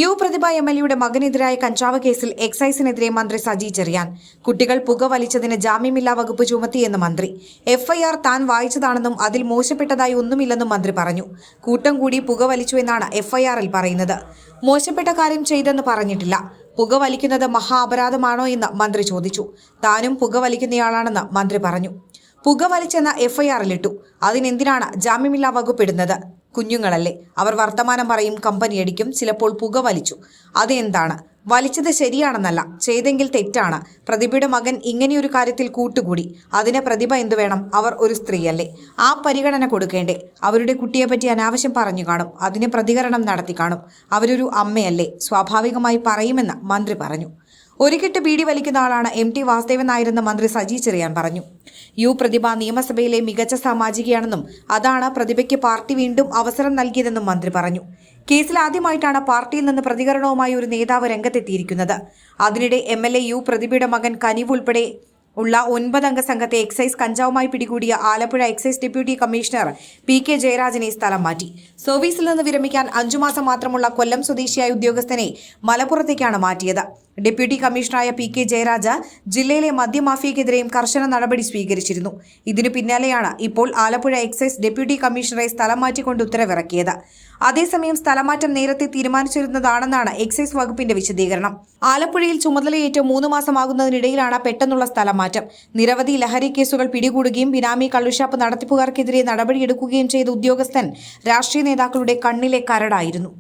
U പ്രതിഭ എംഎൽഎയുടെ മകനെതിരായ കഞ്ചാവ് കേസിൽ എക്സൈസിനെതിരെ മന്ത്രി സജി ചെറിയാൻ. കുട്ടികൾ പുകവലിച്ചതിന് ജാമ്യമില്ലാ വകുപ്പ് ചുമത്തിയെന്ന് മന്ത്രി. എഫ്ഐആർ താൻ വായിച്ചതാണെന്നും അതിൽ മോശപ്പെട്ടതായി ഒന്നുമില്ലെന്നും മന്ത്രി പറഞ്ഞു. കൂട്ടം കൂടി പുകവലിച്ചു എന്നാണ് എഫ്ഐആറിൽ പറയുന്നത്. മോശപ്പെട്ട കാര്യം ചെയ്തെന്ന് പറഞ്ഞിട്ടില്ല. പുകവലിക്കുന്നത് മഹാ അപരാധമാണോ എന്ന് മന്ത്രി ചോദിച്ചു. താനും പുകവലിക്കുന്നയാളാണെന്ന് മന്ത്രി പറഞ്ഞു. പുകവലിച്ചെന്ന എഫ്ഐആറിലിട്ടു. അതിനെന്തിനാണ് ജാമ്യമില്ലാ വകുപ്പ് ഇടുന്നത്? കുഞ്ഞുങ്ങളല്ലേ, അവർ വർത്തമാനം പറയും, കമ്പനിയടിക്കും, ചിലപ്പോൾ പുകവലിച്ചു. അതെന്താണ്? വലിച്ചത് ശരിയാണെന്നല്ല, ചെയ്തെങ്കിൽ തെറ്റാണ്. പ്രതിഭയുടെ മകൻ ഇങ്ങനെയൊരു കാര്യത്തിൽ കൂട്ടുകൂടി. അതിന് പ്രതിഭ എന്തു വേണം? അവർ ഒരു സ്ത്രീയല്ലേ, ആ പരിഗണന കൊടുക്കേണ്ടേ? അവരുടെ കുട്ടിയെപ്പറ്റി അനാവശ്യം പറഞ്ഞു കാണും, അതിന് പ്രതികരണം നടത്തി കാണും. അവരൊരു അമ്മയല്ലേ, സ്വാഭാവികമായി പറയുമെന്ന് മന്ത്രി പറഞ്ഞു. ഒരു കെട്ട് ബീഡി വലിക്കുന്ന ആളാണ് MT വാസുദേവൻ നായരെന്ന് മന്ത്രി സജി ചെറിയാൻ പറഞ്ഞു. യു പ്രതിഭ നിയമസഭയിലെ മികച്ച സാമാജികയാണെന്നും അതാണ് പ്രതിഭയ്ക്ക് പാർട്ടി വീണ്ടും അവസരം നൽകിയതെന്നും മന്ത്രി പറഞ്ഞു. കേസിൽ ആദ്യമായിട്ടാണ് പാർട്ടിയിൽ നിന്ന് പ്രതികരണവുമായി ഒരു നേതാവ് രംഗത്തെത്തിയിരിക്കുന്നത്. അതിനിടെ MLA യു പ്രതിഭയുടെ മകൻ കനിവ് ഉൾപ്പെടെ ഉള്ള 9 അംഗ സംഘത്തെ എക്സൈസ് കഞ്ചാവുമായി പിടികൂടിയ Alappuzha excise deputy commissioner PK ജയരാജനെ സ്ഥലം മാറ്റി. സർവീസിൽ നിന്ന് വിരമിക്കാൻ 5 മാസം മാത്രമുള്ള കൊല്ലം സ്വദേശിയായ ഉദ്യോഗസ്ഥനെ മലപ്പുറത്തേക്കാണ് മാറ്റിയത്. ഡെപ്യൂട്ടി കമ്മീഷണറായ PK ജയരാജ ജില്ലയിലെ മദ്യമാഫിയക്കെതിരെയും കർശന നടപടി സ്വീകരിച്ചിരുന്നു. ഇതിനു പിന്നാലെയാണ് ഇപ്പോൾ ആലപ്പുഴ എക്സൈസ് ഡെപ്യൂട്ടി കമ്മീഷണറെ സ്ഥലം മാറ്റിക്കൊണ്ട് ഉത്തരവിറക്കിയത്. അതേസമയം സ്ഥലമാറ്റം നേരത്തെ തീരുമാനിച്ചിരുന്നതാണെന്നാണ് എക്സൈസ് വകുപ്പിന്റെ വിശദീകരണം. ആലപ്പുഴയിൽ ചുമതലയേറ്റ് 3 മാസമാകുന്നതിനിടയിലാണ് പെട്ടെന്നുള്ള സ്ഥലം മാറ്റം. നിരവധി ലഹരി കേസുകൾ പിടികൂടുകയും ബിനാമി കള്ളുഷാപ്പ് നടത്തിപ്പുകാർക്കെതിരെ നടപടിയെടുക്കുകയും ചെയ്ത ഉദ്യോഗസ്ഥൻ രാഷ്ട്രീയ നേതാക്കളുടെ കണ്ണിലെ കരടായിരുന്നു.